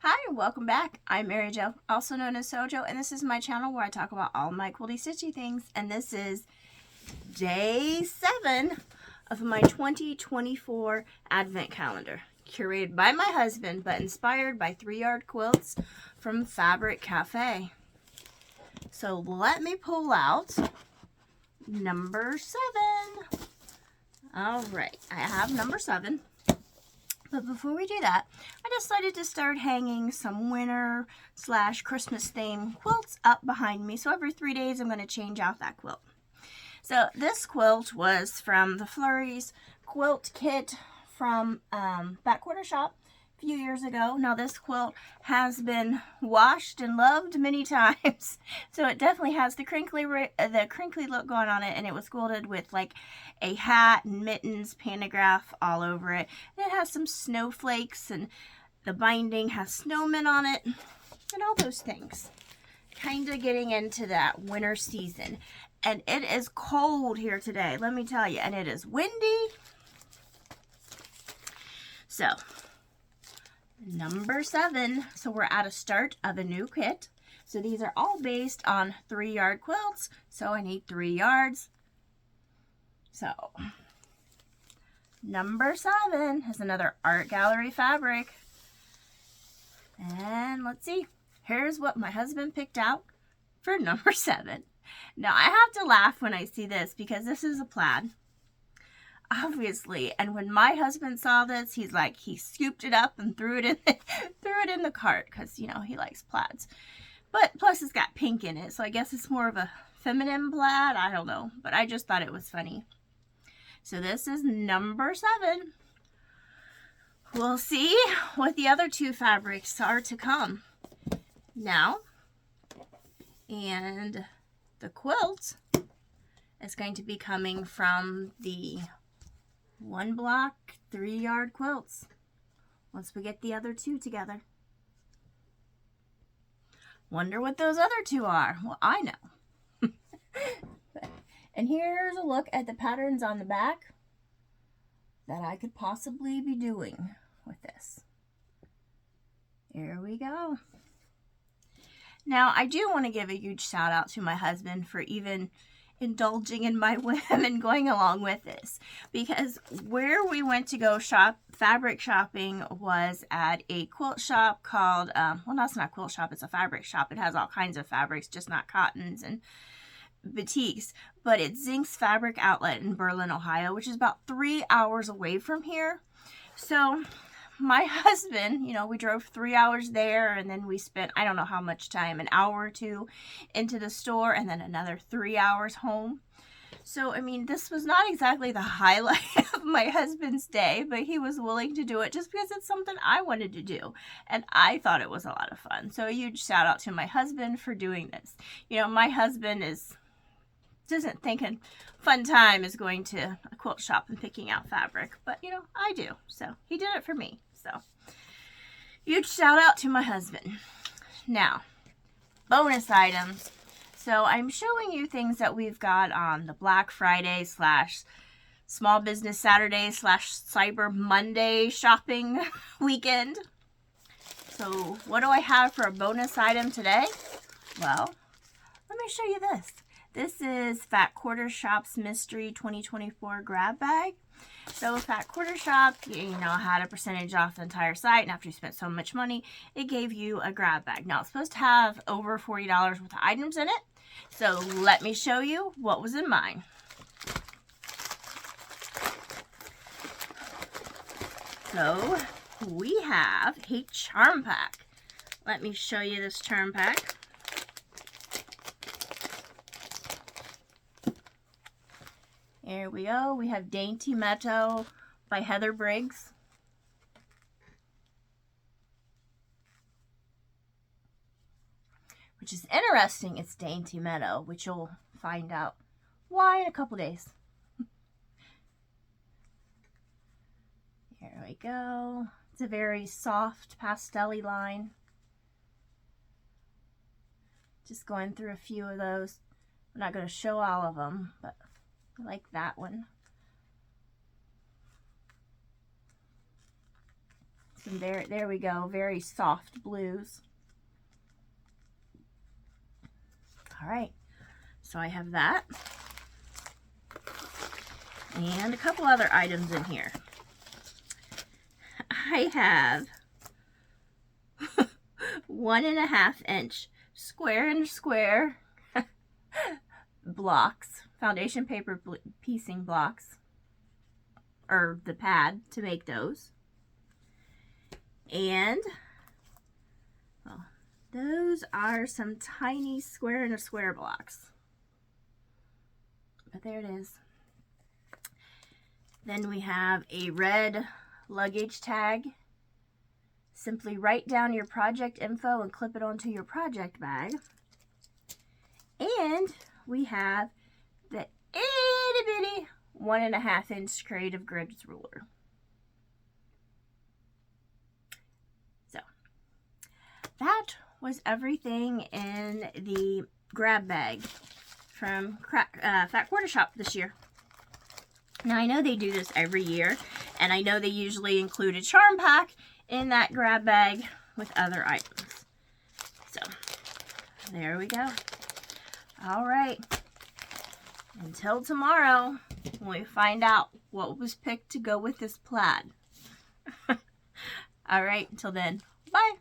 Hi, welcome back. I'm Mary Jo, also known as Sewjo, and this is my channel where I talk about all my quilty stitchy things. And this is day 7 of my 2024 advent calendar, curated by my husband, but inspired by 3-yard quilts from Fabric Cafe. So let me pull out number 7. All right, I have number 7. But before we do that, I decided to start hanging some winter/Christmas theme quilts up behind me. So every 3 days, I'm going to change out that quilt. So this quilt was from the Flurries quilt kit from Back Quarter Shop a few years ago. Now this quilt has been washed and loved many times. So it definitely has the crinkly look going on it, and it was quilted with like a hat and mittens, pantograph all over it. And it has some snowflakes, and the binding has snowmen on it and all those things. Kind of getting into that winter season. And it is cold here today, let me tell you, and it is windy. So number 7, so we're at a start of a new kit. So these are all based on 3-yard quilts, so I need 3 yards. So number 7 is another art gallery fabric. And let's see, here's what my husband picked out for number 7. Now I have to laugh when I see this because this is a plaid, obviously, and when my husband saw this, he scooped it up and threw it in the cart because, you know, he likes plaids. But plus it's got pink in it, so I guess it's more of a feminine plaid, I don't know, but I just thought it was funny. So this is number 7. We'll see what the other 2 fabrics are to come now. And the quilt is going to be coming from the 1 block 3-yard quilts once we get the other 2 together. Wonder what those other 2 are. Well, I know. And here's a look at the patterns on the back that I could possibly be doing with this. Here we go. Now, I do want to give a huge shout out to my husband for even indulging in my whim and going along with this, because where we went to go fabric shopping was at a quilt shop called, well, no, it's not a quilt shop, it's a fabric shop. It has all kinds of fabrics, just not cottons and batiks, but it's Zink's Fabric Outlet in Berlin, Ohio, which is about 3 hours away from here. So my husband, you know, we drove 3 hours there, and then we spent, I don't know how much time, an hour or 2 into the store, and then another 3 hours home. So, I mean, this was not exactly the highlight of my husband's day, but he was willing to do it just because it's something I wanted to do, and I thought it was a lot of fun. So a huge shout out to my husband for doing this. You know, my husband isn't thinking fun time is going to a quilt shop and picking out fabric, but you know, I do. So he did it for me. So huge shout out to my husband. Now, bonus items. So I'm showing you things that we've got on the Black Friday / Small Business Saturday / Cyber Monday shopping weekend. So what do I have for a bonus item today? Well, let me show you this. This is Fat Quarter Shop's Mystery 2024 grab bag. So Fat Quarter Shop, you know, had a percentage off the entire site, and after you spent so much money, it gave you a grab bag. Now, it's supposed to have over $40 worth of items in it. So let me show you what was in mine. So we have a charm pack. Let me show you this charm pack. Here we go. We have Dainty Meadow by Heather Briggs. Which is interesting. It's Dainty Meadow, which you'll find out why in a couple days. Here we go. It's a very soft pastel-y line. Just going through a few of those. I'm not going to show all of them, but I like that one. Some there we go, very soft blues. All right, so I have that. And a couple other items in here. I have 1.5 inch square and square blocks, foundation paper piecing blocks, or the pad to make those. And well, those are some tiny square and a square blocks. But there it is. Then we have a red luggage tag. Simply write down your project info and clip it onto your project bag. And we have the itty bitty 1.5 inch Creative Grids ruler. So that was everything in the grab bag from Fat Quarter Shop this year. Now I know they do this every year, and I know they usually include a charm pack in that grab bag with other items. So there we go. All right, until tomorrow when we find out what was picked to go with this plaid. All right, until then, bye.